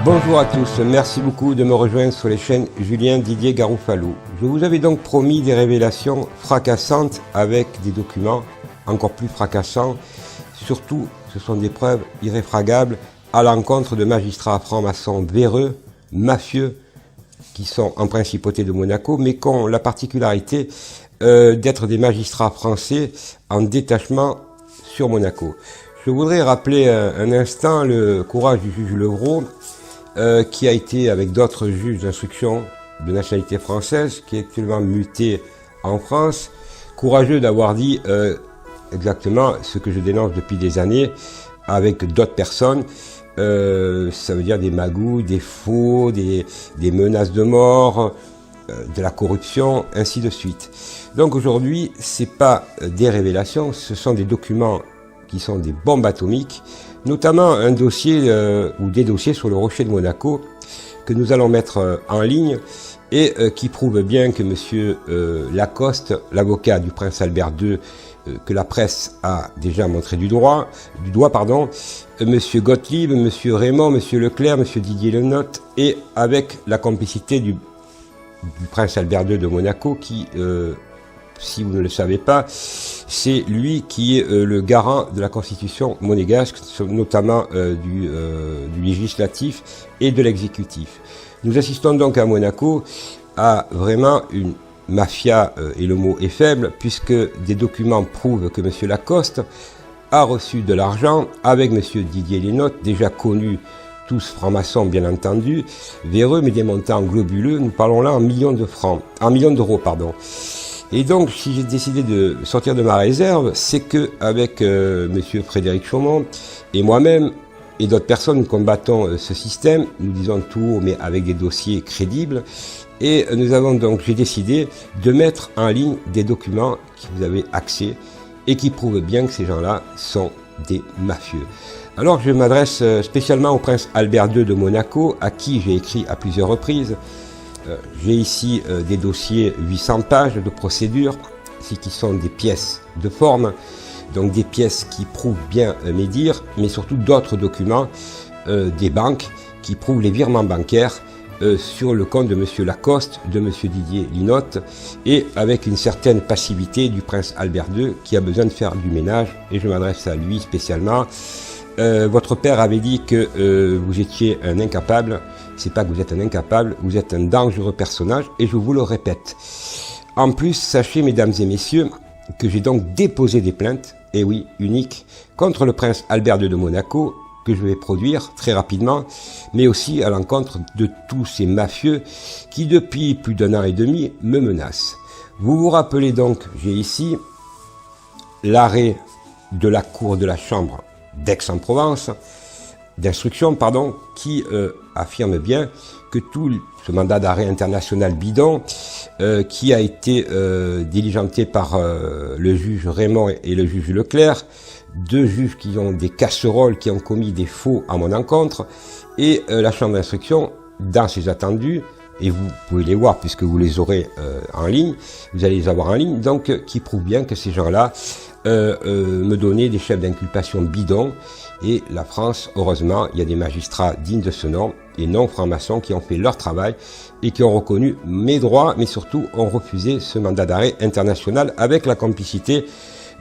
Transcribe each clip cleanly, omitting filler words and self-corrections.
Bonjour à tous, merci beaucoup de me rejoindre sur les chaînes Julien Didier Garoufalo. Je vous avais donc promis des révélations fracassantes avec des documents encore plus fracassants. Surtout, ce sont des preuves irréfragables à l'encontre de magistrats francs-maçons véreux, mafieux, qui sont en principauté de Monaco, mais qui ont la particularité d'être des magistrats français en détachement sur Monaco. Je voudrais rappeler un instant le courage du juge Levrault, qui a été, avec d'autres juges d'instruction de nationalité française, qui est actuellement muté en France, courageux d'avoir dit exactement ce que je dénonce depuis des années avec d'autres personnes. Ça veut dire des magouilles, des faux, des menaces de mort, de la corruption, ainsi de suite. Donc aujourd'hui, c'est pas des révélations, ce sont des documents qui sont des bombes atomiques, notamment un dossier ou des dossiers sur le rocher de Monaco que nous allons mettre en ligne et qui prouve bien que monsieur Lacoste, l'avocat du prince Albert II, que la presse a déjà montré du doigt, monsieur Gottlieb, monsieur Raymond, monsieur Leclerc, monsieur Didier Lenotte, et avec la complicité du prince Albert II de Monaco qui, si vous ne le savez pas, c'est lui qui est le garant de la constitution monégasque, notamment du législatif et de l'exécutif. Nous assistons donc à Monaco à vraiment une mafia, et le mot est faible, puisque des documents prouvent que M. Lacoste a reçu de l'argent avec M. Didier Lenotte, déjà connu, tous francs-maçons bien entendu, véreux, mais des montants globuleux. Nous parlons là en millions d'euros, pardon. Et donc, si j'ai décidé de sortir de ma réserve, c'est que avec monsieur Frédéric Chaumont et moi-même et d'autres personnes, nous combattons ce système, nous disons tout, mais avec des dossiers crédibles. Et nous avons donc, j'ai décidé de mettre en ligne des documents qui vous avez accès et qui prouvent bien que ces gens-là sont des mafieux. Alors, je m'adresse spécialement au prince Albert II de Monaco, à qui j'ai écrit à plusieurs reprises. J'ai ici des dossiers 800 pages de procédure, qui sont des pièces de forme, donc des pièces qui prouvent bien mes dires, mais surtout d'autres documents des banques qui prouvent les virements bancaires sur le compte de M. Lacoste, de M. Didier Lenotte, et avec une certaine passivité du prince Albert II qui a besoin de faire du ménage, et je m'adresse à lui spécialement. Votre père avait dit que vous étiez un incapable. C'est pas que vous êtes un incapable, vous êtes un dangereux personnage, et je vous le répète. En plus, sachez, mesdames et messieurs, que j'ai donc déposé des plaintes, et oui, uniques, contre le prince Albert II de Monaco, que je vais produire très rapidement, mais aussi à l'encontre de tous ces mafieux qui, depuis plus d'un an et demi, me menacent. Vous vous rappelez donc, j'ai ici l'arrêt de la cour de la chambre d'Aix-en-Provence, d'instruction, pardon, qui affirme bien que tout ce mandat d'arrêt international bidon, qui a été diligenté par le juge Raymond et le juge Leclerc, deux juges qui ont des casseroles, qui ont commis des faux à mon encontre, et la chambre d'instruction, dans ses attendus, et vous pouvez les voir puisque vous les aurez en ligne, vous allez les avoir en ligne, donc qui prouve bien que ces gens-là me donnaient des chefs d'inculpation bidons. Et la France, heureusement, il y a des magistrats dignes de ce nom et non francs-maçons qui ont fait leur travail et qui ont reconnu mes droits, mais surtout ont refusé ce mandat d'arrêt international avec la complicité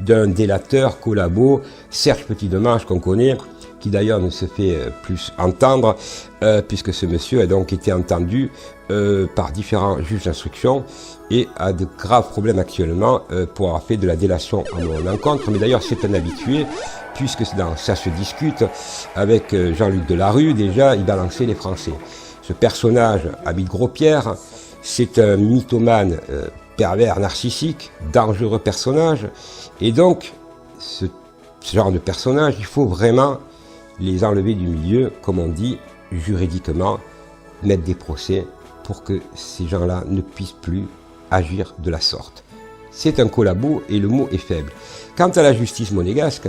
d'un délateur collabo, Serge Petitdemange, qu'on connaît, qui d'ailleurs ne se fait plus entendre, puisque ce monsieur a donc été entendu par différents juges d'instruction et a de graves problèmes actuellement pour avoir fait de la délation à mon encontre. Mais d'ailleurs, c'est un habitué, puisque ça se discute avec Jean-Luc Delarue, déjà, il balançait les Français. Ce personnage habite Gros-Pierre, c'est un mythomane pervers, narcissique, dangereux personnage, et donc, ce genre de personnage, il faut vraiment les enlever du milieu, comme on dit, juridiquement, mettre des procès pour que ces gens-là ne puissent plus agir de la sorte. C'est un collabo et le mot est faible. Quant à la justice monégasque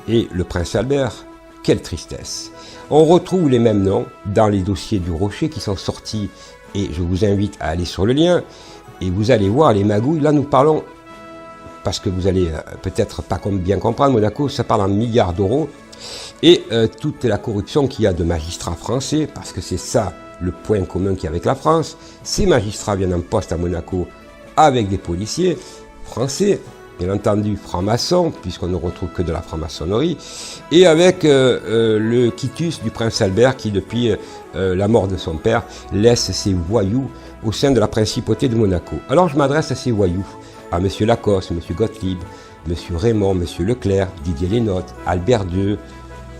et le prince Albert, quelle tristesse. On retrouve les mêmes noms dans les dossiers du Rocher qui sont sortis, et je vous invite à aller sur le lien, et vous allez voir les magouilles. Là, nous parlons, parce que vous allez peut-être pas bien comprendre, Monaco, ça parle en milliards d'euros, Et toute la corruption qu'il y a de magistrats français, parce que c'est ça le point commun qu'il y a avec la France, ces magistrats viennent en poste à Monaco avec des policiers français, bien entendu francs-maçons, puisqu'on ne retrouve que de la franc-maçonnerie, et avec le quitus du prince Albert qui, depuis la mort de son père, laisse ses voyous au sein de la principauté de Monaco. Alors je m'adresse à ces voyous, à M. Lacoste, M. Gottlieb, M. Raymond, M. Leclerc, Didier Lénotte, Albert II,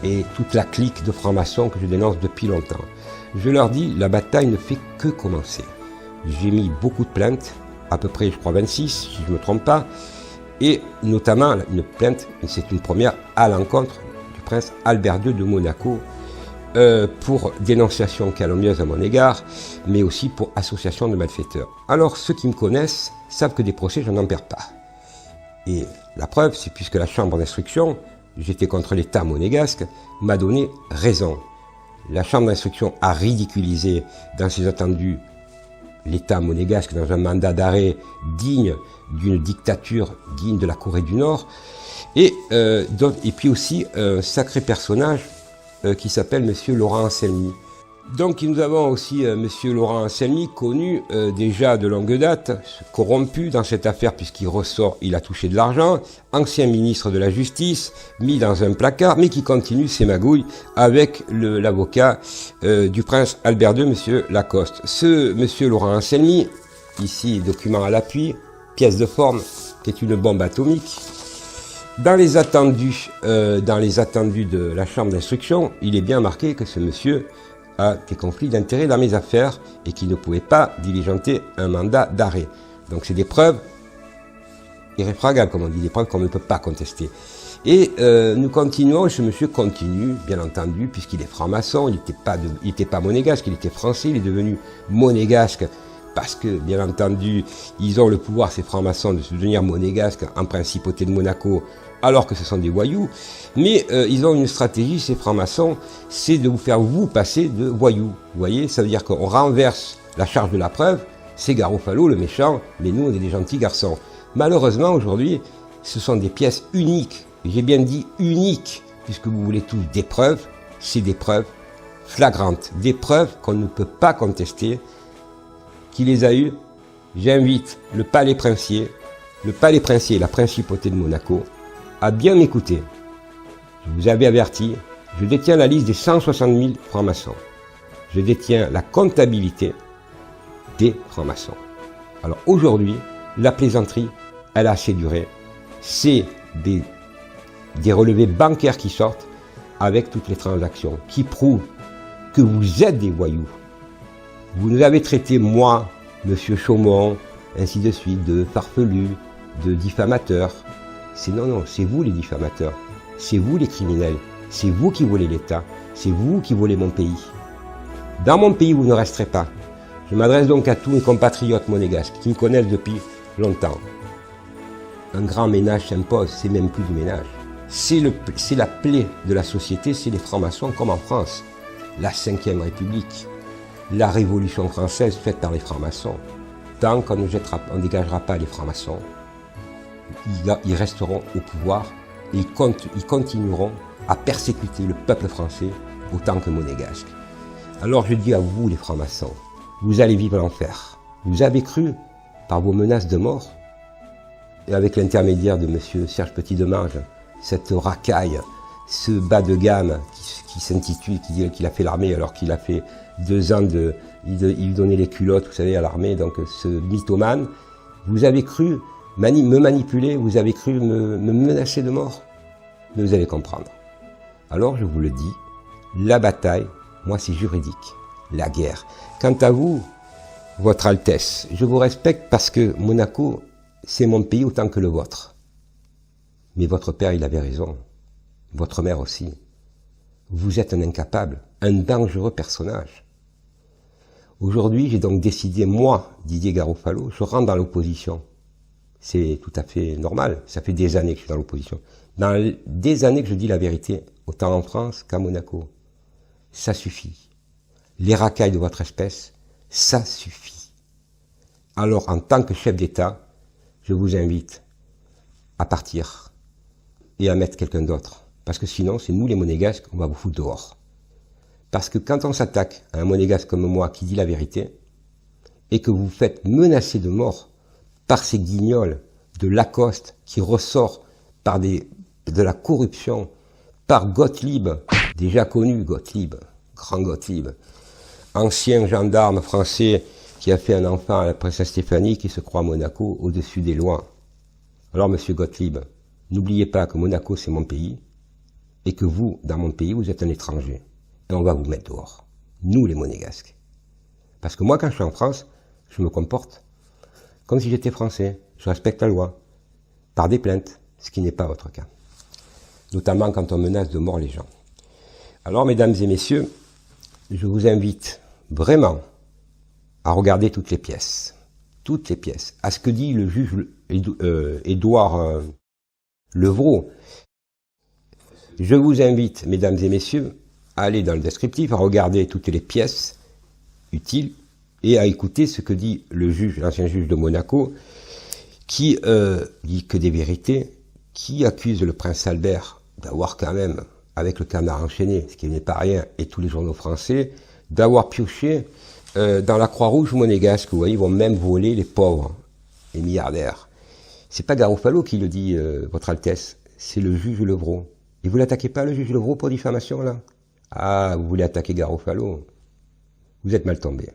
et toute la clique de francs-maçons que je dénonce depuis longtemps. Je leur dis, la bataille ne fait que commencer. J'ai mis beaucoup de plaintes, à peu près, je crois, 26, si je ne me trompe pas, et notamment une plainte, c'est une première, à l'encontre du prince Albert II de Monaco, pour dénonciation calomnieuse à mon égard, mais aussi pour association de malfaiteurs. Alors, ceux qui me connaissent savent que des procès, je n'en perds pas. Et la preuve, c'est puisque la chambre d'instruction, j'étais contre l'État monégasque, m'a donné raison. La chambre d'instruction a ridiculisé dans ses attendus l'État monégasque dans un mandat d'arrêt digne d'une dictature, digne de la Corée du Nord, et puis aussi un sacré personnage qui s'appelle Monsieur Laurent Anselmi. Donc nous avons aussi Monsieur Laurent Anselmi, connu déjà de longue date, corrompu dans cette affaire puisqu'il ressort, il a touché de l'argent, ancien ministre de la Justice, mis dans un placard, mais qui continue ses magouilles avec l'avocat du prince Albert II, Monsieur Lacoste. Ce Monsieur Laurent Anselmi, ici document à l'appui, pièce de forme, est une bombe atomique. Dans les attendus de la chambre d'instruction, il est bien marqué que ce monsieur a des conflits d'intérêts dans mes affaires et qui ne pouvait pas diligenter un mandat d'arrêt. Donc c'est des preuves irréfragables, comme on dit, des preuves qu'on ne peut pas contester. Et nous continuons, ce monsieur continue, bien entendu, puisqu'il est franc-maçon, il n'était pas monégasque, il était français, il est devenu monégasque, parce que, bien entendu, ils ont le pouvoir, ces francs-maçons, de se devenir monégasques en principauté de Monaco, alors que ce sont des voyous. Mais ils ont une stratégie, ces francs-maçons, c'est de vous faire vous passer de voyous. Vous voyez, ça veut dire qu'on renverse la charge de la preuve, c'est Garofalo, le méchant, mais nous, on est des gentils garçons. Malheureusement, aujourd'hui, ce sont des pièces uniques. J'ai bien dit uniques, puisque vous voulez tous des preuves, c'est des preuves flagrantes, des preuves qu'on ne peut pas contester. Qui les a eues? J'invite le palais princier et la principauté de Monaco à bien m'écouter. Je vous avais averti, je détiens la liste des 160 000 francs-maçons. Je détiens la comptabilité des francs-maçons. Alors aujourd'hui, la plaisanterie, elle a assez duré. C'est des relevés bancaires qui sortent avec toutes les transactions, qui prouvent que vous êtes des voyous. Vous nous avez traité, moi, Monsieur Chaumont, ainsi de suite, de farfelus, de diffamateurs. Non, c'est vous les diffamateurs. C'est vous les criminels. C'est vous qui volez l'État. C'est vous qui volez mon pays. Dans mon pays, vous ne resterez pas. Je m'adresse donc à tous mes compatriotes monégasques qui me connaissent depuis longtemps. Un grand ménage s'impose, c'est même plus du ménage. C'est la plaie de la société, c'est les francs-maçons comme en France. La Ve République. La Révolution française faite par les francs-maçons. Tant qu'on ne dégagera pas les francs-maçons, ils resteront au pouvoir et ils continueront à persécuter le peuple français autant que monégasque. Alors je dis à vous les francs-maçons, vous allez vivre l'enfer. Vous avez cru, par vos menaces de mort, et avec l'intermédiaire de M. Serge Petit-Demange, cette racaille, ce bas de gamme qui s'intitule, qui dit qu'il a fait l'armée alors qu'il a fait 2 ans il lui donnait les culottes, vous savez, à l'armée, donc ce mythomane, vous avez cru me manipuler, vous avez cru me menacer de mort, mais vous allez comprendre. Alors je vous le dis, la bataille, moi c'est juridique, la guerre. Quant à vous, votre Altesse, je vous respecte parce que Monaco, c'est mon pays autant que le vôtre. Mais votre père, il avait raison. Votre mère aussi. Vous êtes un incapable, un dangereux personnage. Aujourd'hui, j'ai donc décidé, moi, Didier Garofalo, je rentre dans l'opposition. C'est tout à fait normal, ça fait des années que je suis dans l'opposition. Des années que je dis la vérité, autant en France qu'à Monaco. Ça suffit. Les racailles de votre espèce, ça suffit. Alors, en tant que chef d'État, je vous invite à partir et à mettre quelqu'un d'autre. Parce que sinon, c'est nous les monégasques, on va vous foutre dehors. Parce que quand on s'attaque à un monégasque comme moi qui dit la vérité, et que vous vous faites menacer de mort par ces guignols de Lacoste qui ressort par de la corruption, par Gottlieb, déjà connu Gottlieb, grand Gottlieb, ancien gendarme français qui a fait un enfant à la princesse Stéphanie qui se croit à Monaco au-dessus des lois. Alors monsieur Gottlieb, n'oubliez pas que Monaco c'est mon pays et que vous, dans mon pays, vous êtes un étranger. Et on va vous mettre dehors. Nous les monégasques. Parce que moi quand je suis en France, je me comporte comme si j'étais français. Je respecte la loi. Par des plaintes, ce qui n'est pas votre cas. Notamment quand on menace de mort les gens. Alors mesdames et messieurs, je vous invite vraiment à regarder toutes les pièces. Toutes les pièces. À ce que dit le juge Édouard Levrault. Je vous invite, mesdames et messieurs, à aller dans le descriptif, à regarder toutes les pièces utiles et à écouter ce que dit le juge, l'ancien juge de Monaco, qui dit que des vérités, qui accuse le prince Albert d'avoir quand même, avec le canard enchaîné, ce qui n'est pas rien, et tous les journaux français, d'avoir pioché dans la Croix-Rouge monégasque, vous voyez, ils vont même voler les pauvres, les milliardaires. C'est pas Garofalo qui le dit, votre Altesse, c'est le juge Levrault. Et vous l'attaquez pas, le juge Levrault, pour diffamation, là? Ah, vous voulez attaquer Garofalo? Vous êtes mal tombé.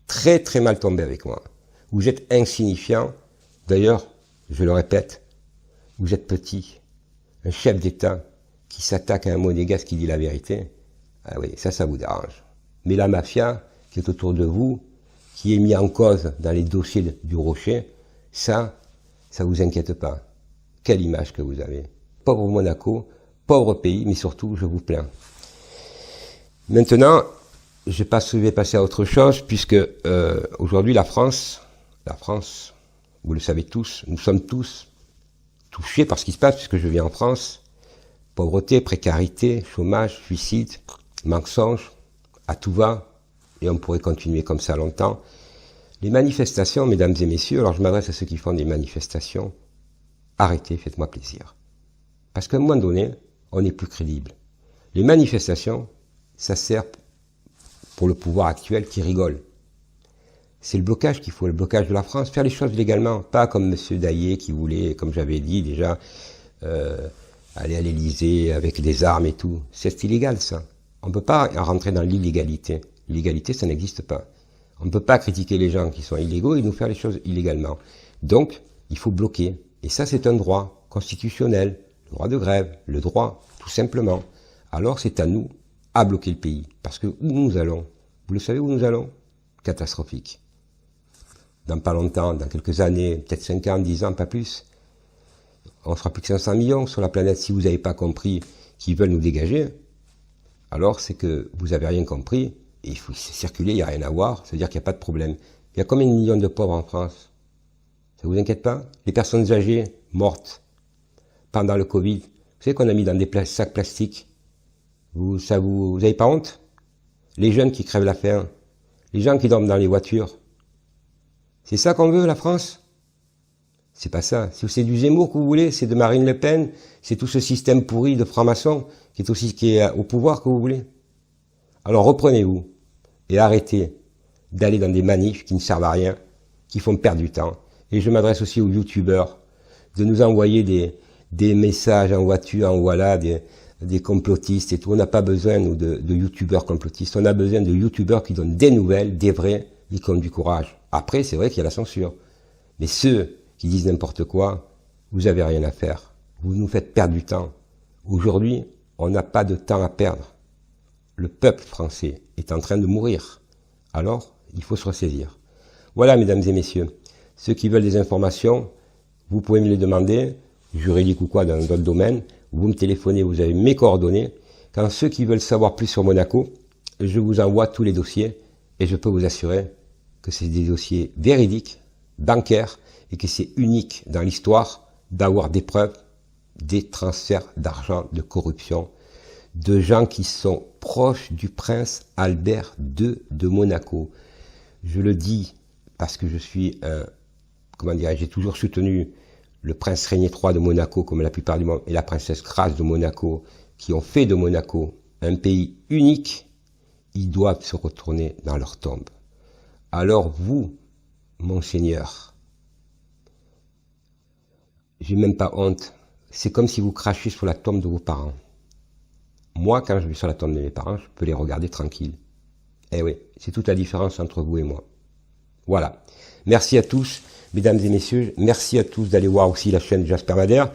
Très très mal tombé avec moi. Vous êtes insignifiant. D'ailleurs, je le répète, vous êtes petit. Un chef d'État qui s'attaque à un monégasque qui dit la vérité, ah oui, ça vous dérange. Mais la mafia qui est autour de vous, qui est mis en cause dans les dossiers du Rocher, ça vous inquiète pas. Quelle image que vous avez. Pauvre Monaco, pauvre pays, mais surtout, je vous plains. Maintenant, je vais passer à autre chose, puisque aujourd'hui la France, vous le savez tous, nous sommes tous touchés par ce qui se passe, puisque je vis en France. Pauvreté, précarité, chômage, suicide, mensonges, à tout va, et on pourrait continuer comme ça longtemps. Les manifestations, mesdames et messieurs, alors je m'adresse à ceux qui font des manifestations, arrêtez, faites-moi plaisir. Parce qu'à un moment donné, on n'est plus crédible. Les manifestations, ça sert pour le pouvoir actuel qui rigole. C'est le blocage qu'il faut, le blocage de la France, faire les choses légalement, pas comme M. Daillé qui voulait, comme j'avais dit déjà, aller à l'Élysée avec des armes et tout. C'est illégal ça. On ne peut pas rentrer dans l'illégalité. L'illégalité, ça n'existe pas. On ne peut pas critiquer les gens qui sont illégaux et nous faire les choses illégalement. Donc, il faut bloquer. Et ça, c'est un droit constitutionnel, le droit de grève, le droit, tout simplement. Alors, c'est à nous à bloquer le pays. Parce que où nous allons, vous le savez où nous allons? Catastrophique. Dans pas longtemps, dans quelques années, peut-être 5 ans, 10 ans, pas plus, on sera plus que 500 millions sur la planète. Si vous n'avez pas compris qu'ils veulent nous dégager, alors c'est que vous n'avez rien compris, et il faut circuler, il n'y a rien à voir, ça veut dire qu'il n'y a pas de problème. Il y a combien de millions de pauvres en France? Ça vous inquiète pas? Les personnes âgées, mortes, pendant le Covid, vous savez qu'on a mis dans des sacs plastiques? Vous avez pas honte? Les jeunes qui crèvent la faim, les gens qui dorment dans les voitures. C'est ça qu'on veut, la France? C'est pas ça. C'est du Zemmour que vous voulez, c'est de Marine Le Pen, c'est tout ce système pourri de francs-maçons qui est au pouvoir que vous voulez. Alors reprenez-vous et arrêtez d'aller dans des manifs qui ne servent à rien, qui font perdre du temps. Et je m'adresse aussi aux youtubeurs de nous envoyer des messages en voiture, en voilà, des complotistes et tout. On n'a pas besoin, nous, de youtubeurs complotistes. On a besoin de youtubeurs qui donnent des nouvelles, des vrais, et qui ont du courage. Après, c'est vrai qu'il y a la censure. Mais ceux qui disent n'importe quoi, vous avez rien à faire. Vous nous faites perdre du temps. Aujourd'hui, on n'a pas de temps à perdre. Le peuple français est en train de mourir. Alors, il faut se ressaisir. Voilà, mesdames et messieurs. Ceux qui veulent des informations, vous pouvez me les demander, juridique ou quoi, dans d'autres domaines. Vous me téléphonez, vous avez mes coordonnées. Quand ceux qui veulent savoir plus sur Monaco, je vous envoie tous les dossiers et je peux vous assurer que c'est des dossiers véridiques, bancaires, et que c'est unique dans l'histoire d'avoir des preuves des transferts d'argent, de corruption, de gens qui sont proches du prince Albert II de Monaco. Je le dis parce que je suis, comment dirais-je, j'ai toujours soutenu le prince Régnier III de Monaco, comme la plupart du monde, et la princesse Grace de Monaco, qui ont fait de Monaco un pays unique, ils doivent se retourner dans leur tombe. Alors vous, monseigneur, j'ai même pas honte, c'est comme si vous crachez sur la tombe de vos parents. Moi, quand je vais sur la tombe de mes parents, je peux les regarder tranquille. Eh oui, c'est toute la différence entre vous et moi. Voilà. Merci à tous, mesdames et messieurs. Merci à tous d'aller voir aussi la chaîne Jasper Madère,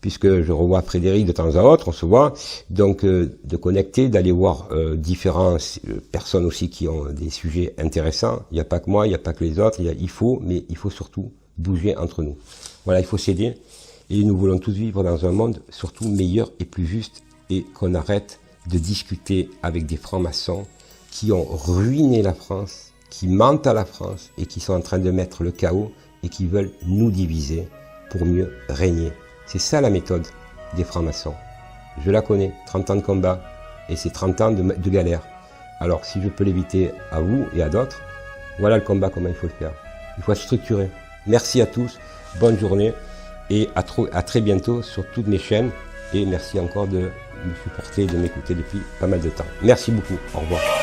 puisque je revois Frédéric de temps à autre, on se voit. Donc, de connecter, d'aller voir différentes personnes aussi qui ont des sujets intéressants. Il n'y a pas que moi, il n'y a pas que les autres. Mais il faut surtout bouger entre nous. Voilà, il faut s'aider. Et nous voulons tous vivre dans un monde surtout meilleur et plus juste, et qu'on arrête de discuter avec des francs-maçons qui ont ruiné la France, qui mentent à la France et qui sont en train de mettre le chaos et qui veulent nous diviser pour mieux régner. C'est ça la méthode des francs-maçons. Je la connais, 30 ans de combat et c'est 30 ans de galère. Alors si je peux l'éviter à vous et à d'autres, voilà le combat, comment il faut le faire. Il faut être structuré. Merci à tous, bonne journée et à très bientôt sur toutes mes chaînes. Et merci encore de me supporter et de m'écouter depuis pas mal de temps. Merci beaucoup, au revoir.